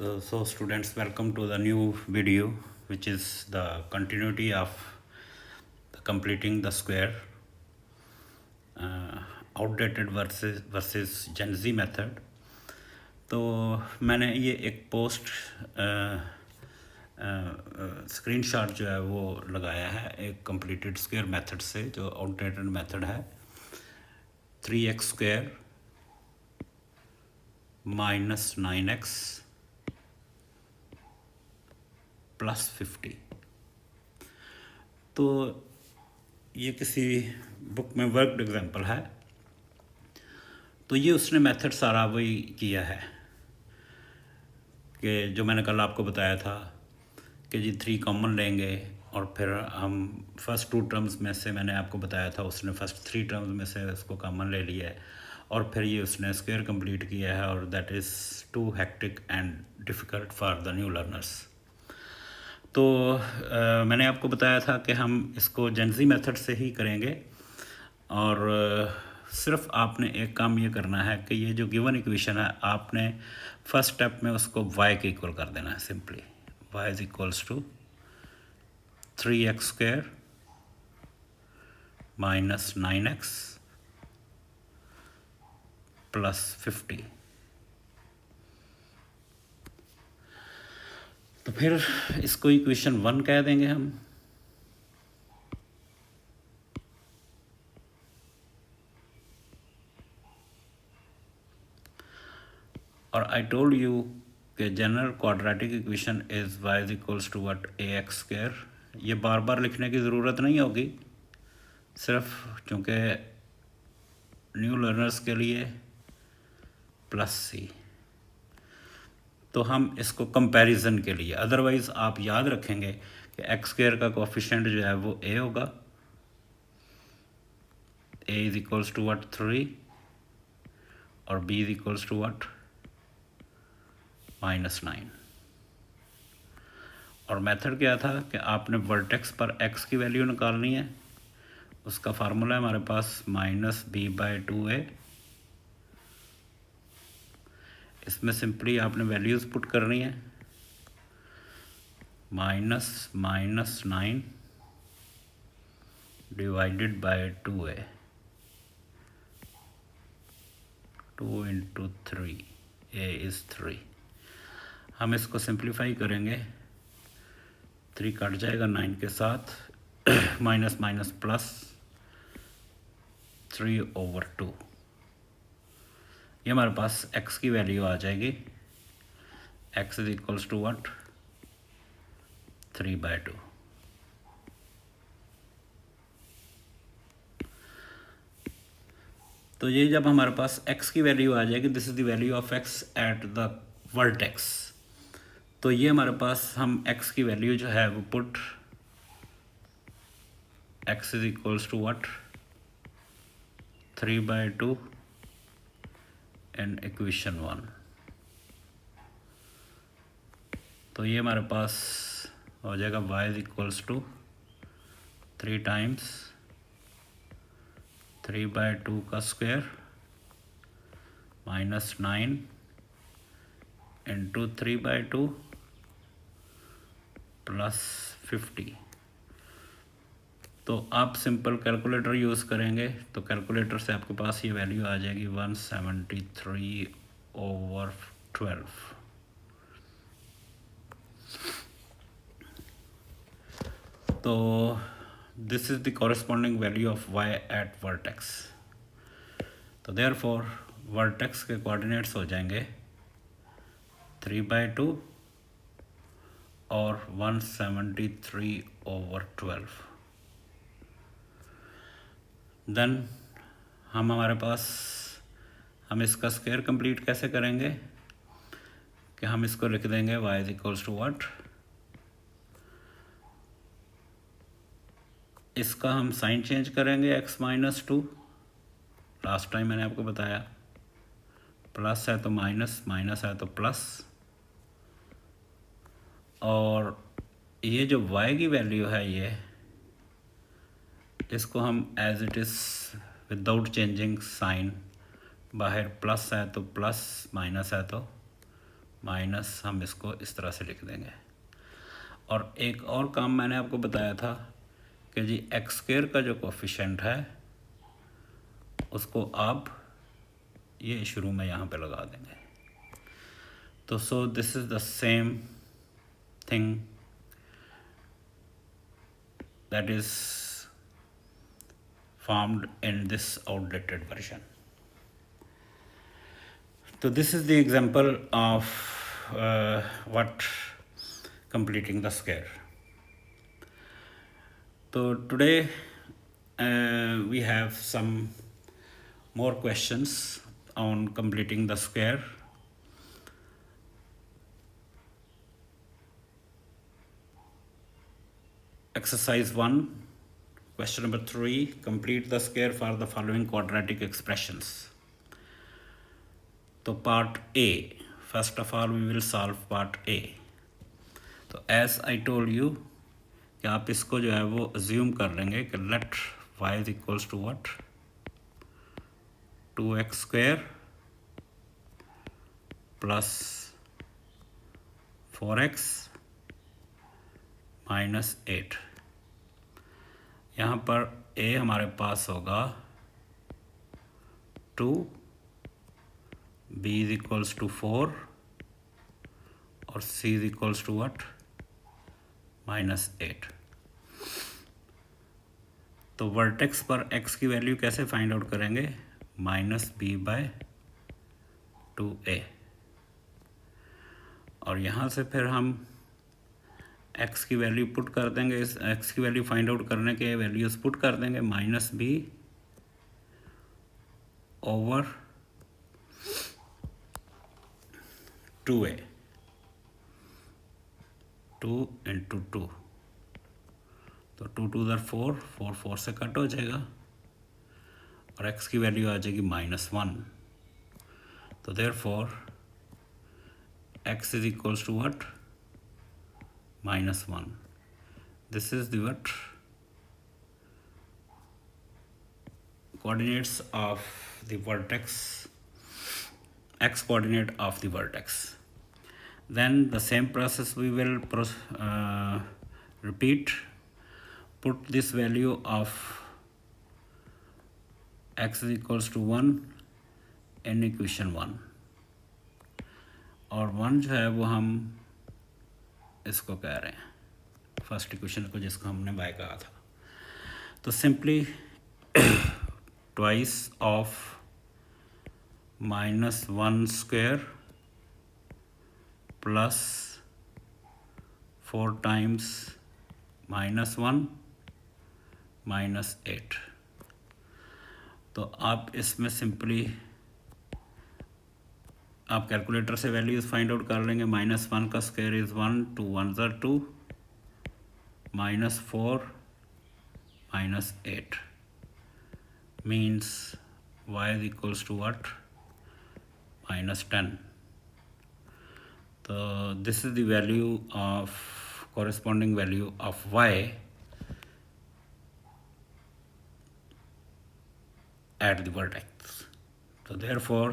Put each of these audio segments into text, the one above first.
So students, welcome to the new video, which is the continuity of the completing the square, outdated versus Gen Z method. तो मैंने ये एक post screenshot जो है वो लगाया है एक completed square मेथड से, जो आउटडेटेड मेथड है 3x² - 9x + 50। तो ये किसी बुक में वर्कड एग्जांपल है। तो ये उसने मेथड सारा वही किया है कि जो मैंने कल आपको बताया था कि जी 3 कॉमन लेंगे और फिर हम फर्स्ट 2 टर्म्स में से, मैंने आपको बताया था उसने फर्स्ट 3 टर्म्स में से उसको कॉमन ले लिया है और फिर ये उसने स्क्वायर कंप्लीट किया है, और that is too hectic and difficult for the new learners. तो मैंने आपको बताया था कि हम इसको जेनजी मेथड से ही करेंगे, और सिर्फ आपने एक काम ये करना है कि ये जो गिवन इक्वेशन है आपने फर्स्ट स्टेप में उसको y के इक्वल कर देना है। Simply y is equals to 3x² - 9x + 50। तो फिर इसको इक्वेशन 1 कह देंगे हम। और आई टोल्ड यू कि general quadratic equation is y is equals to what ax²। ये बार बार लिखने की ज़रूरत नहीं होगी, सिर्फ क्योंकि न्यू लर्नर्स के लिए +c। तो हम इसको कंपैरिजन के लिए, अदरवाइज़ आप याद रखेंगे कि x² का कोफिशिएंट जो है वो a होगा, a is equals to what 3 और b is equals to what -9। और मेथड क्या था कि आपने वर्टेक्स पर x की वैल्यू निकालनी है। उसका फार्मूला है हमारे पास -b/2a। इसमें सिंपली आपने वैल्यूज़ पुट करनी है, -9 divided by 2a, 2 × 3, a is 3। हम इसको सिंप्लीफाई करेंगे, 3 कट जाएगा 9 के साथ, माइनस माइनस प्लस 3/2। ये हमारे पास x की वैल्यू आ जाएगी, x is equals to what 3/2। तो ये जब हमारे पास x की वैल्यू आ जाएगी, this is the value of x at the vertex. तो ये हमारे पास, हम x की वैल्यू जो है वो put x is equals to what 3/2 in equation 1। तो ये हमारे पास हो जाएगा y is equals to 3 times 3/2 का स्क्वायर -9 इंटू 3/2 + 50। तो आप सिंपल कैलकुलेटर यूज़ करेंगे तो कैलकुलेटर से आपके पास ये वैल्यू आ जाएगी 173/12। तो this is the corresponding value of y eight vertex. तो देयरफॉर वर्टेक्स के कोऑर्डिनेट्स हो जाएंगे 3/2 और 173/12। देन हमारे पास, हम इसका स्क्वायर कंप्लीट कैसे करेंगे कि हम इसको लिख देंगे y is equals to what, इसका हम साइन चेंज करेंगे x - 2। लास्ट टाइम मैंने आपको बताया प्लस है तो माइनस, माइनस है तो प्लस। और ये जो y की वैल्यू है, ये इसको हम as it is without changing sign, बाहर प्लस है तो प्लस, माइनस है तो माइनस हम इसको इस तरह से लिख देंगे। और एक और काम मैंने आपको बताया था कि जी एक्स स्क्वायर का जो कोफिशिएंट है उसको आप ये शुरू में यहाँ पे लगा देंगे। तो so this is the same thing that is formed in this outdated version. So this is the example of what completing the square. So today we have some more questions on completing the square. Exercise 1, question number 3, complete the square for the following quadratic expressions. तो part A, first of all we will solve part A. तो as I told you कि आप इसको जो है वो assume कर लेंगे कि let y is equals to what 2x square plus 4x minus 8। यहाँ पर a हमारे पास होगा 2, b इज इक्वल्स टू 4 और c is equals to what -8। तो वर्टेक्स पर x की वैल्यू कैसे फाइंड आउट करेंगे? -b/2a। और यहाँ से फिर हम x की वैल्यू पुट कर देंगे, इस x की वैल्यू फाइंड आउट करने के वैल्यूज पुट कर देंगे -b/2a, 2 × 2, तो 2 2 4, 4 4 से कट हो जाएगा और x की वैल्यू आ जाएगी -1। तो therefore x is equals to what -1। This is the what coordinates of the vertex, x coordinate of the vertex. Then the same process we will repeat. Put this value of x is equals to 1 in equation 1 और 1 जो है वो हम इसको कह रहे हैं first equation को, जिसको हमने y कहा था। तो simply twice of -1 square plus 4 times -1 -8। तो आप इसमें सिंपली आप कैलकुलेटर से वैल्यूज फाइंड आउट कर लेंगे। -1 का स्क्वायर इज 1, 2 1 ज़ा 2, -4 -8 means y is equals to what -10। So this is the value of corresponding value of y at the vertex. So therefore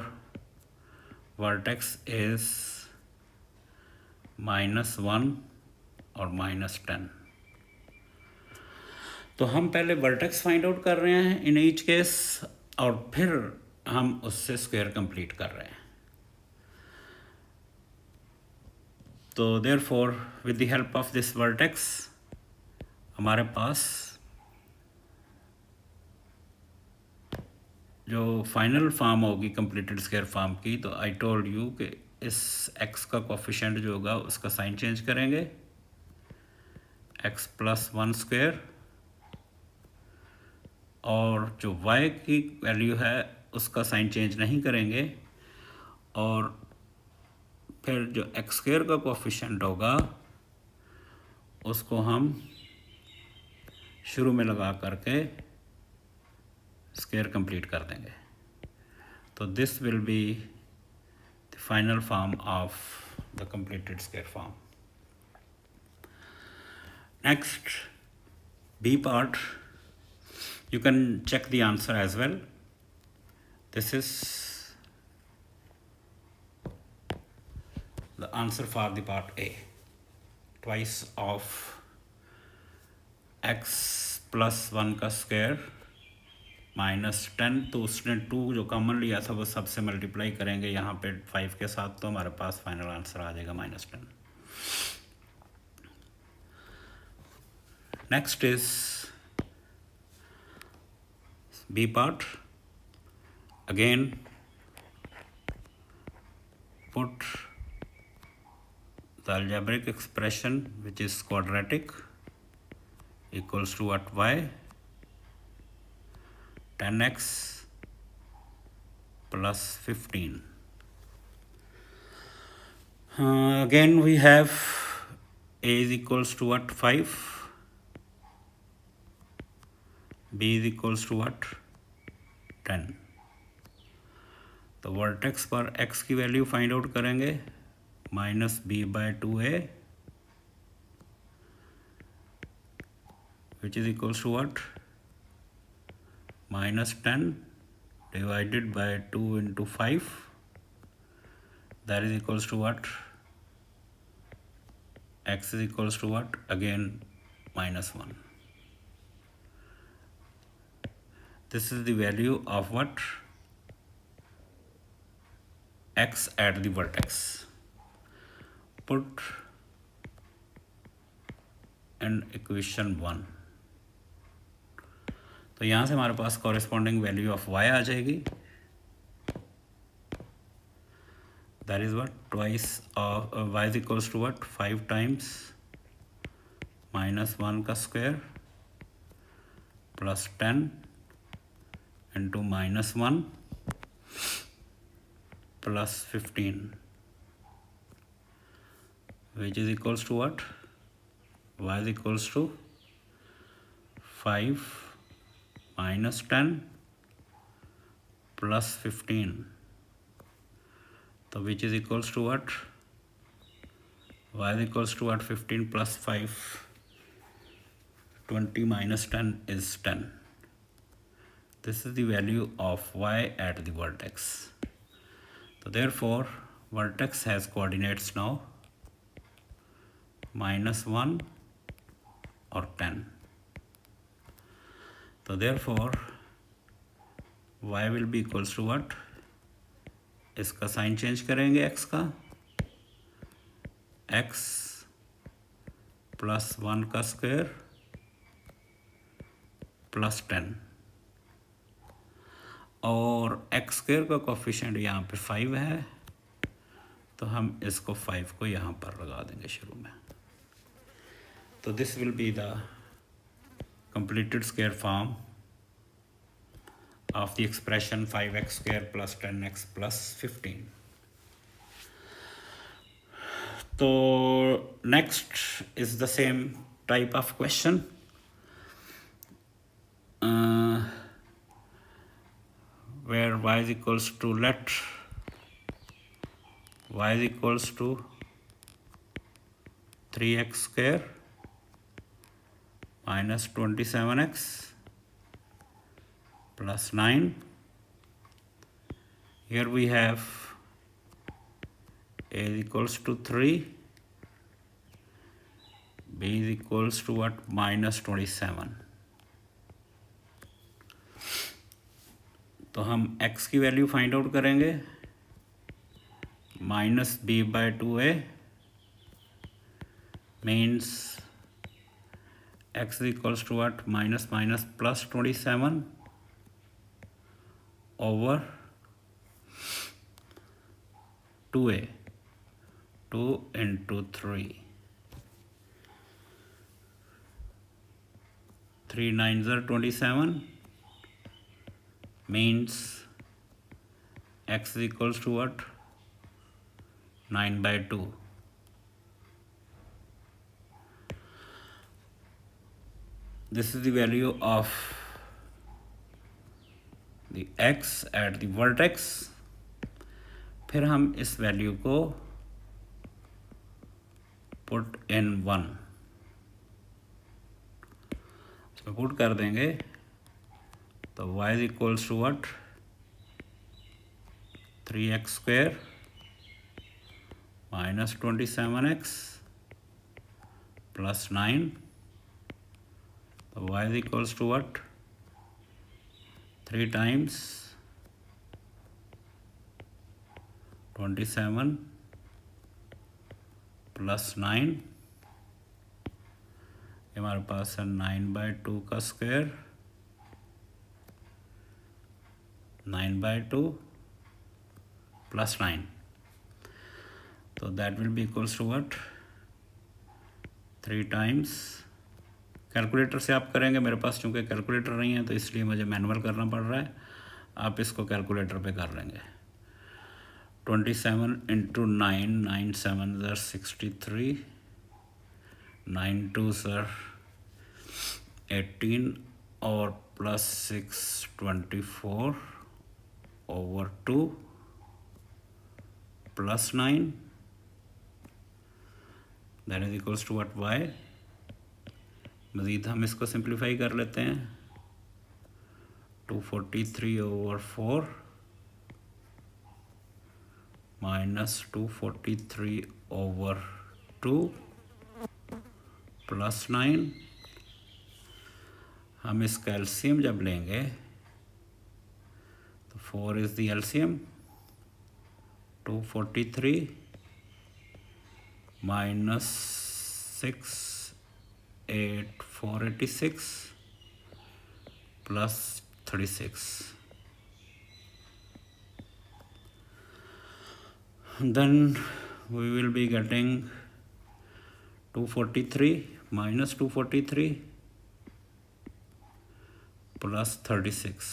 vertex is -1 और -10। तो हम पहले वर्टेक्स फाइंड आउट कर रहे हैं इन ईच केस और फिर हम उससे स्क्वायर कंप्लीट कर रहे हैं। तो therefore with the help of this vertex हमारे पास जो फाइनल फॉर्म होगी कंप्लीटेड स्क्वायर फॉर्म की, तो आई टोल्ड यू कि इस x का कोफिशिएंट जो होगा उसका साइन चेंज करेंगे, x + 1 स्क्वायर, और जो y की वैल्यू है उसका साइन चेंज नहीं करेंगे, और फिर जो x स्क्वायर का कोफिशिएंट होगा उसको हम शुरू में लगा करके स्क्वायर कंप्लीट कर देंगे। तो this will be the final form of the completed square form. Next B part, you can check the answer as well. This is the answer for the part A, twice of x plus 1 का square -10, तो उसने 2 जो common लिया था वो सबसे multiply करेंगे यहाँ पे 5 के साथ, तो हमारे पास फाइनल आंसर आ जाएगा -10. Next is B part. Again, put the algebraic expression which is quadratic equals to what? Y 10x plus 15. Again we have A is equals to what? 5. B is equals to what? 10. तो vertex पर x की value find out करेंगे, -b/2a which is equals to what? -10 divided by 2 into 5, that is equals to what? X is equals to what? Again -1. This is the value of what? X at the vertex. Put in equation 1. तो यहाँ से हमारे पास corresponding value of y आ जाएगी. That is what? Twice of y is equals to what? 5 times -1 का square plus 10 into -1 plus 15, which is equals to what? Y is equals to 5 minus 10 plus 15, so which is equals to what? Y is equals to what? 15 plus 5, 20 minus 10 is 10. This is the value of y at the vertex. So therefore vertex has coordinates now -1 or 10. So therefore y will be equals to what? इसका sign change करेंगे x का, x plus 1 का square plus 10, और x square का coefficient यहाँ पे 5 है, तो हम इसको 5 को यहाँ पर लगा देंगे शुरू में. तो this will be the completed square form of the expression 5x square plus 10x plus 15. So next is the same type of question. Where y is equals to, let y is equals to 3x square minus 27x plus 9. Here we have a is equals to 3, b is equals to what? minus 27. तो हम x की value find out करेंगे, -b/2a means x is equals to what? minus plus 27 over 2a, 2 into 3, 3 9s are 27, means x is equals to what? 9/2. This is the value of the x at the vertex. फिर हम इस value को put in 1 इसमें put कर देंगे, तो y is equals to what? 3x square minus 27x plus 9, तो y is equals to what, 3 times 27 plus 9, हमारे पास है 9/2 का स्क्वायर, 9/2 प्लस 9, तो that will be equals to what, 3 times, calculator से आप करेंगे, मेरे पास चूँकि कैलकुलेटर नहीं है तो इसलिए मुझे मैनुअल करना पड़ रहा है, आप इसको कैलकुलेटर पे कर लेंगे। 27 इंटू 9, 9 7 ज़र 63, 9 2 ज़र 18 और plus 6 24 over 2 plus 9, that is equals to what, Y. मज़ीद हम इसको सिंप्लीफाई कर लेते हैं, 243 ओवर 4 माइनस 243 ओवर 2 प्लस 9, हम इसका एलसीएम जब लेंगे तो 4 is the LCM, 243 minus 6 8 486 plus 36, then we will be getting 243 minus 243 plus 36,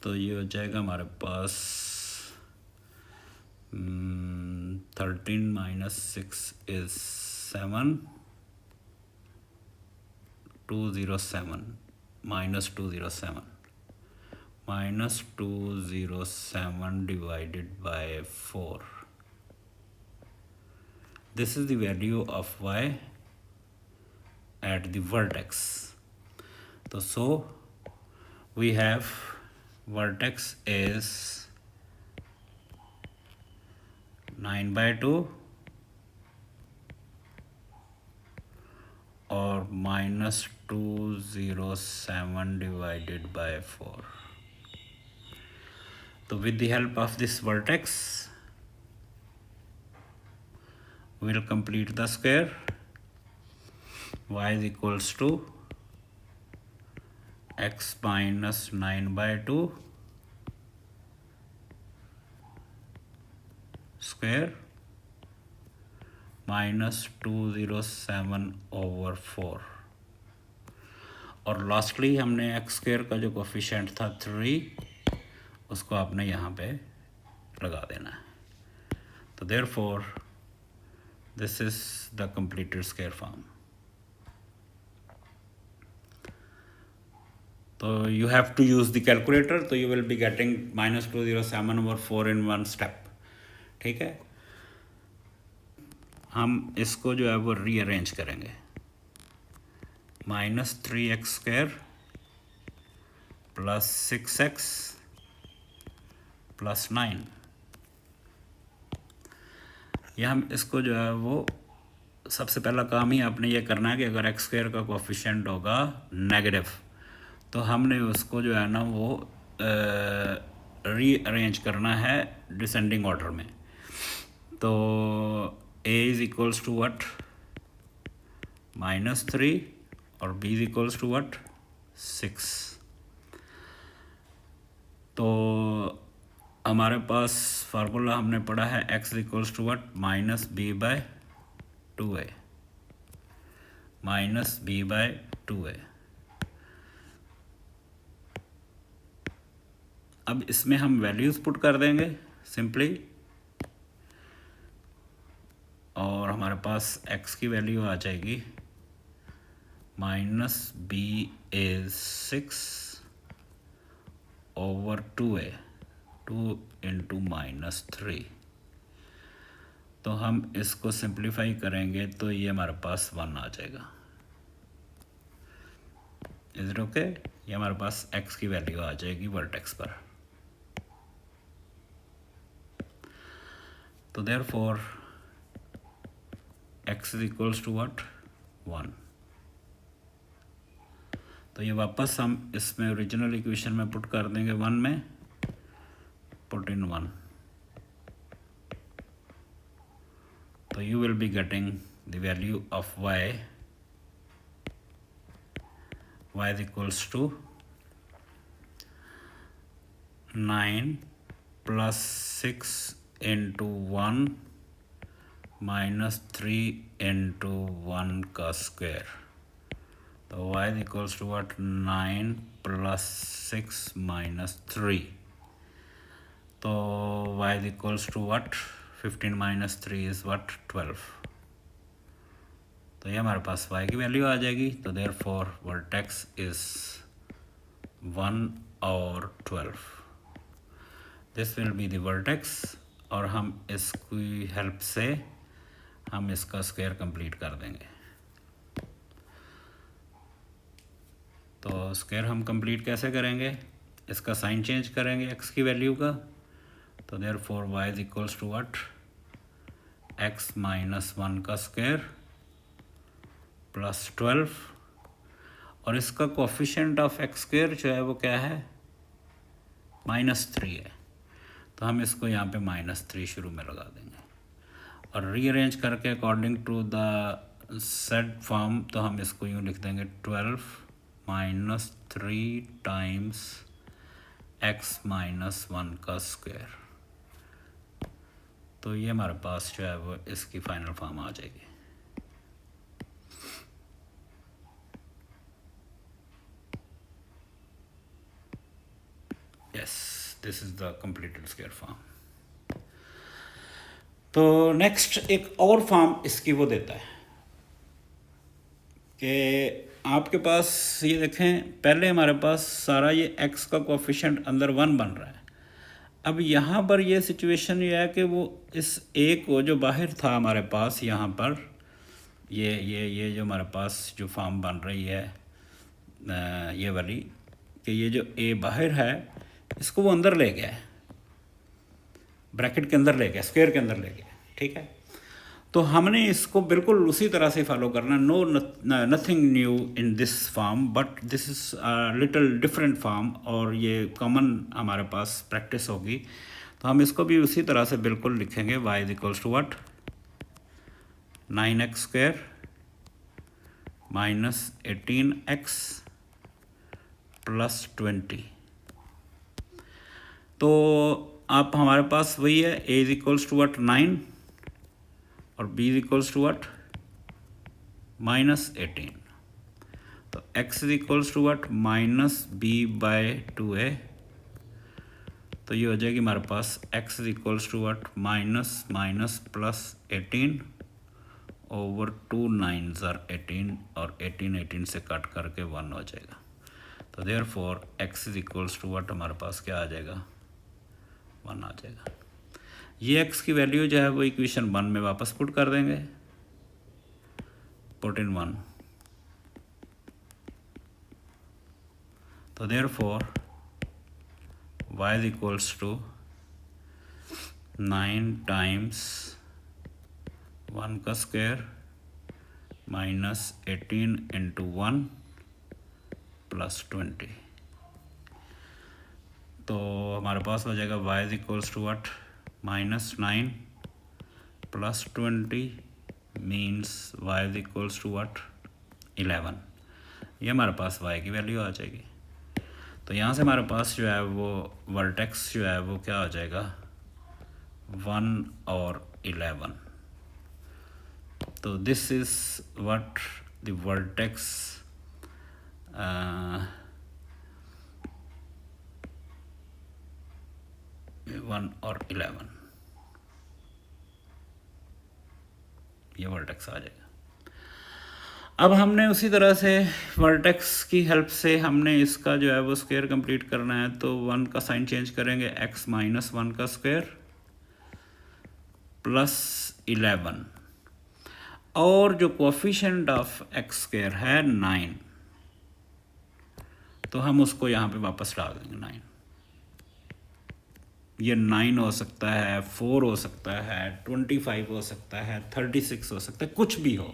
तो ये हो जाएगा हमारे पास 13 minus 6 is 7, 207 minus 207 minus 207 divided by 4. This is the value of y at the vertex. So we have vertex is 9/2 और minus 207 divided by 4. So with the help of this vertex, we will complete the square. Y is equals to x minus 9/2 square minus 207 over 4, और lastly हमने x square का जो coefficient था 3, उसको आपने यहाँ पे लगा देना है। तो therefore this is the completed square form. तो you have to use the calculator, तो you will be getting minus 207 over 4 in one step. ठीक है, हम इसको जो है वो रीअरेंज करेंगे, minus 3x square plus 6x plus 9, यह हम इसको जो है वो सबसे पहला काम ही आपने ये करना है कि अगर एक्स स्क्वायर का कोफिशिएंट होगा नेगेटिव तो हमने उसको जो है ना वो रीअरेंज करना है डिसेंडिंग ऑर्डर में। तो a is equals to what, -3 और b is equals to what, 6। तो हमारे पास फार्मूला हमने पढ़ा है x equals to what, -b/2a, -b/2a। अब इसमें हम वैल्यूज़ पुट कर देंगे सिंपली, और हमारे पास x की वैल्यू आ जाएगी -b is 6 over 2a, 2 into -3। तो हम इसको सिंप्लीफाई करेंगे तो ये हमारे पास 1 आ जाएगा। Is it okay? ये हमारे पास x की वैल्यू आ जाएगी वर्टेक्स पर। तो therefore x is equals to what 1। तो ये वापस हम इसमें ओरिजिनल इक्वेशन में पुट कर देंगे 1 में, पुट इन 1। तो you will be getting the value of y is equals to 9 plus 6 into 1 minus 3 into 1 का स्क्वायर। तो y is equals to what? 9 plus 6 minus 3। तो y is equals to what? 15 minus 3 is what? 12। तो ये हमारे पास y की value आ जाएगी। तो देयरफॉर वर्टेक्स इज 1 और 12। This will be the vertex, और हम इसकी हेल्प से हम इसका स्क्वायर कंप्लीट कर देंगे। तो स्क्वायर हम कंप्लीट कैसे करेंगे? इसका साइन चेंज करेंगे x की वैल्यू का। तो therefore y is equals to what? x minus 1 का स्क्वायर प्लस 12, और इसका कोफिशिएंट ऑफ x स्क्वायर जो है वो क्या है? -3 है। तो हम इसको यहाँ पे -3 शुरू में लगा देंगे, और रीअरेंज करके according to the set form तो हम इसको यूँ लिख देंगे 12 माइनस 3 टाइम्स x माइनस 1 का स्क्वायर। तो ये हमारे पास जो है वो इसकी फाइनल फॉर्म आ जाएगी। Yes, this is the completed square form. तो नेक्स्ट एक और फॉर्म इसकी वो देता है कि आपके पास ये देखें, पहले हमारे पास सारा ये x का कोफिशिएंट अंदर 1 बन रहा है। अब यहाँ पर ये सिचुएशन ये है कि वो इस a को जो बाहर था हमारे पास, यहाँ पर ये जो हमारे पास जो फॉर्म बन रही है ये वाली, कि ये जो a बाहर है इसको वो अंदर ले गया है, ब्रैकेट के अंदर ले गया, स्क्वायर के अंदर ले गया। ठीक है, तो हमने इसको बिल्कुल उसी तरह से फॉलो करना। Nothing new in this form, but this is little different form, और ये कॉमन हमारे पास प्रैक्टिस होगी। तो हम इसको भी उसी तरह से बिल्कुल लिखेंगे। y is equals to what? 9x square minus 18x plus 20। तो आप हमारे पास वही है, a is equals to what? 9, और b is equals to what? -18। तो x is equals to what? -b/2a। तो ये हो जाएगी हमारे पास x is equals to what? Minus plus 18 over 2 9s are 18, और 18 से कट करके 1 हो जाएगा। तो therefore x is equals to what हमारे पास क्या आ जाएगा? 1 आ जाएगा। ये x की वैल्यू जो है वो इक्वेशन 1 में वापस पुट कर देंगे, पुट इन 1। तो therefore y is equals to 9 times 1 का स्क्वायर माइनस 18 इंटू 1 प्लस 20। तो हमारे पास हो जाएगा y is equals to what? -9 plus 20 means y is equals to what? 11। ये हमारे पास y की वैल्यू आ जाएगी। तो यहाँ से हमारे पास जो है वो वर्टेक्स जो है वो क्या हो जाएगा? 1 और 11। तो this is what the vertex 1 और 11, ये वर्टेक्स आ जाएगा। अब हमने उसी तरह से वर्टेक्स की हेल्प से हमने इसका जो है वो स्क्वायर कंप्लीट करना है। तो 1 का साइन चेंज करेंगे, x माइनस 1 का स्क्वायर प्लस 11, और जो कोफिशिएंट ऑफ x स्क्वायर है 9, तो हम उसको यहाँ पे वापस डाल देंगे 9। ये 9 हो सकता है, 4 हो सकता है, 25 हो सकता है, 36 हो सकता है, कुछ भी हो।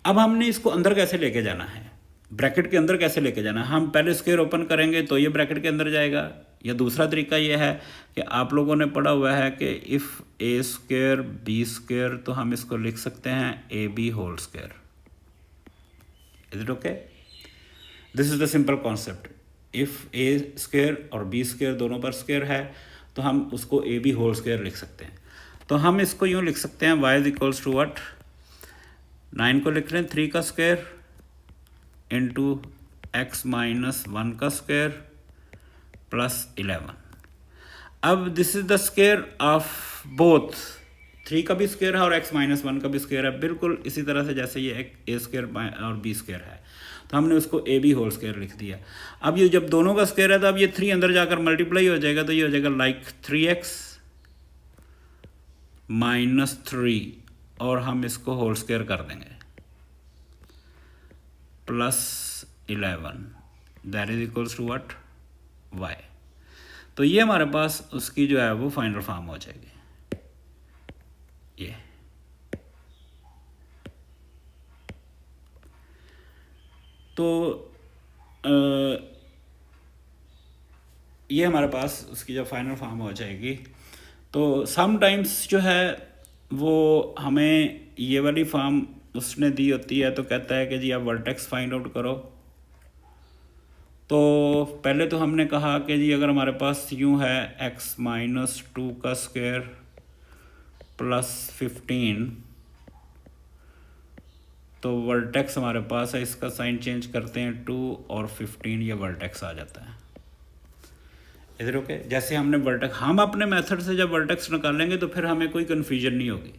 अब हमने इसको अंदर कैसे लेके जाना है, ब्रैकेट के अंदर कैसे लेके जाना है। हम पहले स्क्वायर ओपन करेंगे तो ये ब्रैकेट के अंदर जाएगा, या दूसरा तरीका ये है कि आप लोगों ने पढ़ा हुआ है कि if a square b square, तो हम इसको लिख सकते हैं a b whole square. Is it okay? This is the simple concept. If a square और बी स्क्वायर दोनों पर स्क्वायर है तो हम उसको ए बी होल स्क्वायर लिख सकते हैं। तो हम इसको यूँ लिख सकते हैं, y is equals to what, 9 को लिख लें 3 का स्क्वायर इंटू x माइनस 1 का स्क्वायर प्लस 11। अब this is the square of both, 3 का भी स्क्वायर है और x माइनस 1 का भी स्क्वायर है, बिल्कुल इसी तरह से जैसे ये ए स्क्वायर और बी स्क्वायर है, तो हमने उसको ए बी होल स्क्वायर लिख दिया। अब ये जब दोनों का स्क्वायर है तो अब ये 3 अंदर जाकर मल्टीप्लाई हो जाएगा, तो ये हो जाएगा लाइक 3x माइनस 3, और हम इसको होल स्क्वायर कर देंगे plus 11, that is equals to what, y। तो ये हमारे पास उसकी जो है वो फाइनल फॉर्म हो जाएगी ये। तो ये हमारे पास उसकी जब फाइनल फॉर्म हो जाएगी, तो समटाइम्स जो है वो हमें ये वाली फॉर्म उसने दी होती है, तो कहता है कि जी आप वर्टेक्स फाइंड आउट करो। तो पहले तो हमने कहा कि जी अगर हमारे पास यूँ है x माइनस 2 का स्क्वायर प्लस 15, तो वर्टेक्स हमारे पास है, इसका साइन चेंज करते हैं 2 और 15, ये वर्टेक्स आ जाता है। इधर ओके, जैसे हमने वर्टेक्स, हम अपने मेथड से जब वर्टेक्स निकालेंगे तो फिर हमें कोई कन्फ्यूजन नहीं होगी।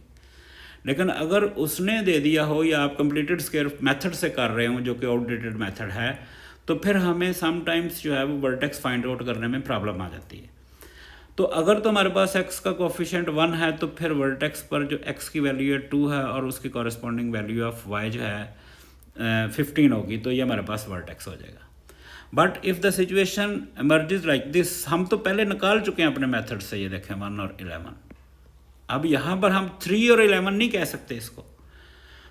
लेकिन अगर उसने दे दिया हो या आप कंप्लीटेड स्क्वायर मेथड से कर रहे हो जो कि आउटडेटेड मेथड है, तो फिर हमें समटाइम्स जो है वो वर्टेक्स फाइंड आउट करने में प्रॉब्लम आ जाती है। तो अगर तो हमारे पास x का कोफिशिएंट 1 है तो फिर वर्टेक्स पर जो x की वैल्यू है 2 है और उसकी कॉरेस्पॉन्डिंग वैल्यू ऑफ y जो है 15 होगी, तो ये हमारे पास वर्टेक्स हो जाएगा। But if the situation emerges like this, हम तो पहले निकाल चुके हैं अपने मेथड से, ये देखें 1 और 11। अब यहाँ पर हम 3 और 11 नहीं कह सकते इसको,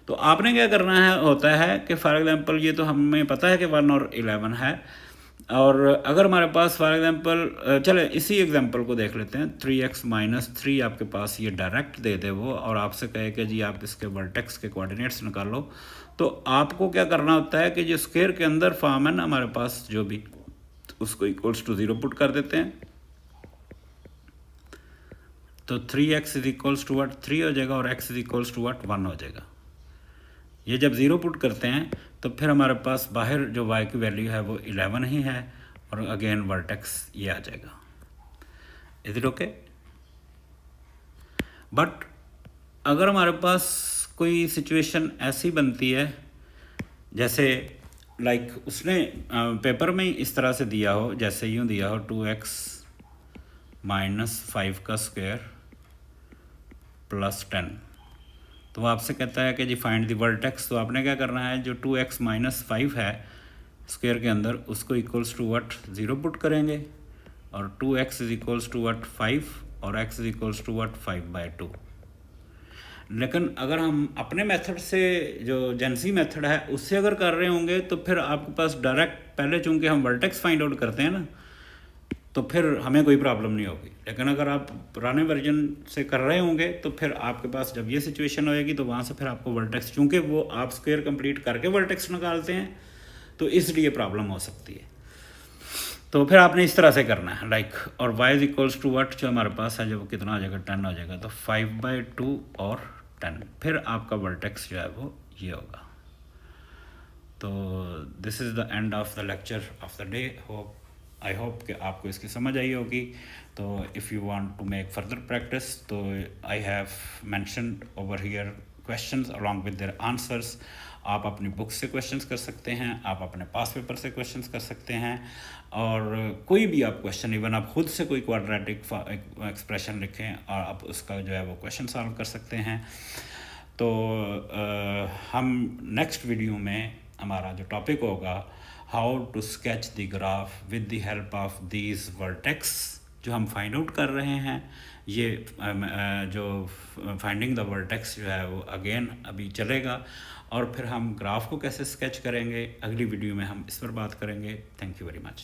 तो आपने क्या करना है होता है कि फॉर एग्जांपल ये तो हमें पता है कि 1 और 11 है, और अगर हमारे पास फॉर एग्जांपल चले इसी एग्जांपल को देख लेते हैं, 3x माइनस 3 आपके पास ये डायरेक्ट दे दे वो, और आपसे कहे कि जी आप इसके वर्टेक्स के कोऑर्डिनेट्स निकालो, तो आपको क्या करना होता है कि जो स्क्वायर के अंदर फॉर्म है ना हमारे पास जो भी, उसको इक्वल्स टू 0 पुट कर देते हैं, तो 3x is equals to what 3 हो जाएगा और x is equals to what 1 हो जाएगा। ये जब 0 पुट करते हैं तो फिर हमारे पास बाहर जो y की वैल्यू है वो 11 ही है, और अगेन वर्टेक्स ये आ जाएगा। Is it okay? बट अगर हमारे पास कोई सिचुएशन ऐसी बनती है जैसे लाइक उसने पेपर में इस तरह से दिया हो, जैसे यूँ दिया हो 2x माइनस 5 का स्क्वायर प्लस 10, तो वो आपसे कहता है कि जी फाइंड द वर्टेक्स। तो आपने क्या करना है, जो 2x माइनस 5 है स्क्वायर के अंदर उसको इक्वल्स टू वट 0 पुट करेंगे, और 2x is equals to what 5 और x is equals to what 5/2। लेकिन अगर हम अपने मेथड से जो जेंसी मेथड है उससे अगर कर रहे होंगे तो फिर आपके पास डायरेक्ट पहले चूँकि हम वर्टेक्स फाइंड आउट करते हैं ना, तो फिर हमें कोई प्रॉब्लम नहीं होगी। लेकिन अगर आप पुराने वर्जन से कर रहे होंगे तो फिर आपके पास जब ये सिचुएशन होएगी तो वहाँ से फिर आपको वर्टेक्स, चूँकि वो आप स्क्वायर कंप्लीट करके वर्टेक्स निकालते हैं तो इसलिए प्रॉब्लम हो सकती है। तो फिर आपने इस तरह से करना है लाइक, और y is equals to what जो हमारे पास है, जब कितना हो जाएगा 10 हो जाएगा, तो 5/2 और 10, फिर आपका वर्टेक्स जो है वो ये होगा। तो this is the end of the lecture of the day. I hope कि आपको इसकी समझ आई होगी। तो if you want to make further practice, तो I have mentioned over here questions along with their answers. आप अपनी बुक से क्वेश्चंस कर सकते हैं, आप अपने पास पेपर से क्वेश्चंस कर सकते हैं, और कोई भी आप क्वेश्चन, इवन आप खुद से कोई क्वाड्रेटिक एक्सप्रेशन लिखें और आप उसका जो है वो क्वेश्चन सॉल्व कर सकते हैं। तो हम नेक्स्ट वीडियो में हमारा जो टॉपिक होगा, how to sketch the graph with the help of these vertex जो हम फाइंड आउट कर रहे हैं ये जो फाइंडिंग द वर्टेक्स जो है वो अगेन अभी चलेगा, और फिर हम ग्राफ को कैसे स्केच करेंगे अगली वीडियो में हम इस पर बात करेंगे। Thank you very much.